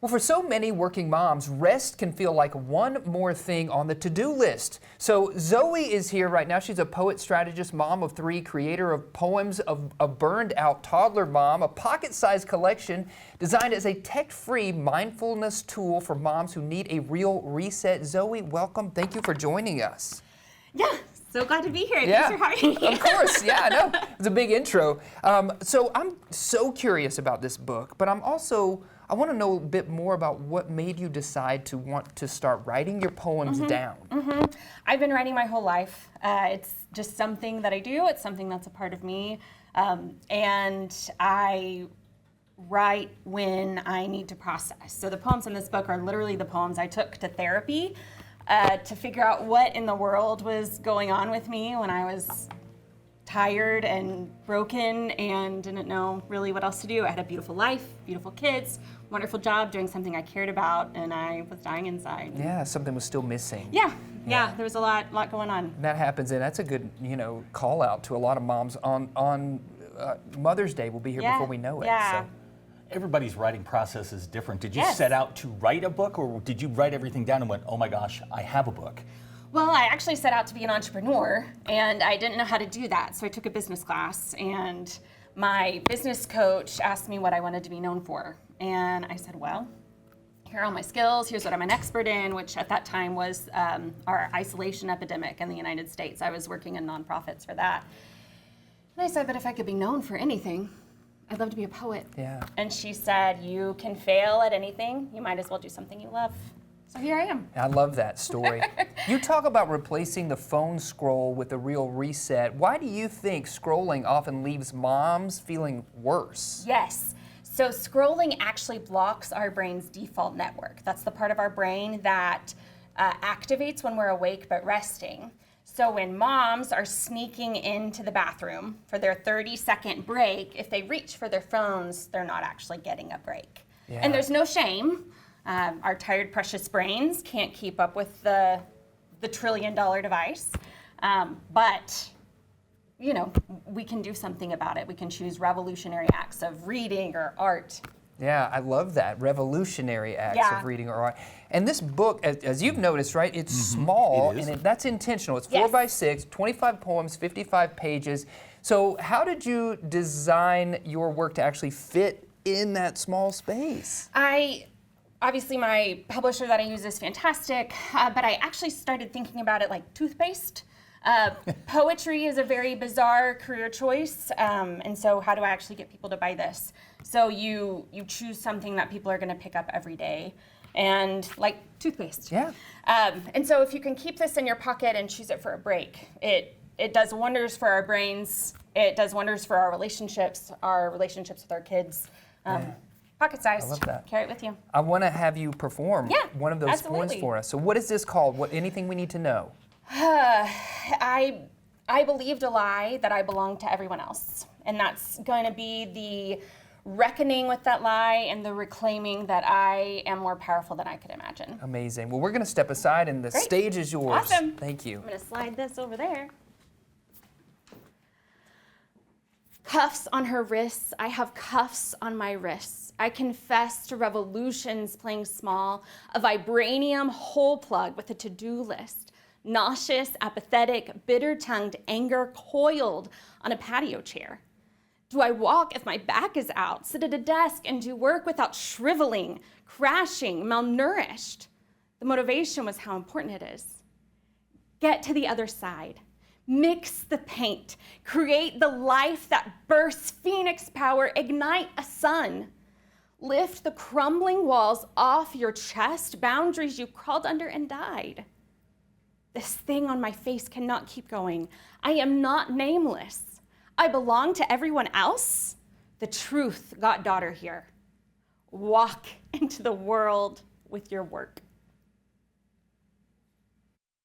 Well, for so many working moms, rest can feel like one more thing on the to-do list. So Zoe is here right now. She's a poet, strategist, mom of 3, creator of poems of a Burned-Out Toddler Mom, a pocket-sized collection designed as a tech-free mindfulness tool for moms who need a real reset. Zoe, welcome. Thank you for joining us. Yeah, so glad to be here. Thanks for having me. Of course, yeah, I know. It's a big intro. So I'm so curious about this book, but I want to know a bit more about what made you decide to want to start writing your poems down. I've been writing my whole life. It's just something that I do. It's something that's a part of me. And I write when I need to process. So the poems in this book are literally the poems I took to therapy to figure out what in the world was going on with me when I was tired and broken and didn't know really what else to do. I had a beautiful life, beautiful kids, wonderful job, doing something I cared about, and I was dying inside. Yeah, something was still missing. Yeah, there was a lot going on. And that happens, and that's a good, call out to a lot of moms on Mother's Day. We'll be here before we know it. Yeah. So. Everybody's writing process is different. Did you Yes. set out to write a book, or did you write everything down and went, oh my gosh, I have a book? Well, I actually set out to be an entrepreneur, and I didn't know how to do that, so I took a business class, and my business coach asked me what I wanted to be known for, and I said, well, here are all my skills, here's what I'm an expert in, which at that time was our isolation epidemic in the United States. I was working in nonprofits for that. And I said, but if I could be known for anything, I'd love to be a poet. Yeah. And she said, you can fail at anything, you might as well do something you love. So here I am. I love that story. You talk about replacing the phone scroll with a real reset. Why do you think scrolling often leaves moms feeling worse? Yes. So scrolling actually blocks our brain's default network. That's the part of our brain that activates when we're awake but resting. So when moms are sneaking into the bathroom for their 30-second break, if they reach for their phones, they're not actually getting a break. Yeah. And there's no shame. Our tired, precious brains can't keep up with the trillion-dollar device. But, we can do something about it. We can choose revolutionary acts of reading or art. Yeah, I love that. Revolutionary acts of reading or art. And this book, as you've noticed, right, it's small, It is. and that's intentional. It's 4 by 6, 25 poems, 55 pages. So how did you design your work to actually fit in that small space? Obviously, my publisher that I use is fantastic, but I actually started thinking about it like toothpaste. Poetry is a very bizarre career choice, and so how do I actually get people to buy this? So you choose something that people are going to pick up every day, and like toothpaste. Yeah. And so if you can keep this in your pocket and choose it for a break, it does wonders for our brains. It does wonders for our relationships with our kids. Pocket-sized. I love that. Carry it with you. I want to have you perform one of those poems absolutely. for us. So what is this called? Anything we need to know? I believed a lie that I belonged to everyone else. And that's going to be the reckoning with that lie and the reclaiming that I am more powerful than I could imagine. Amazing. Well, we're going to step aside and the stage is yours. Awesome. Thank you. I'm going to slide this over there. Cuffs on her wrists, I have cuffs on my wrists. I confess to revolutions playing small, a vibranium hole plug with a to-do list. Nauseous, apathetic, bitter-tongued anger coiled on a patio chair. Do I walk if my back is out, sit at a desk and do work without shriveling, crashing, malnourished? The motivation was how important it is. Get to the other side. Mix the paint, create the life that bursts phoenix power, ignite a sun. Lift the crumbling walls off your chest, boundaries you crawled under and died. This thing on my face cannot keep going. I am not nameless. I belong to everyone else. The truth got daughter here. Walk into the world with your work.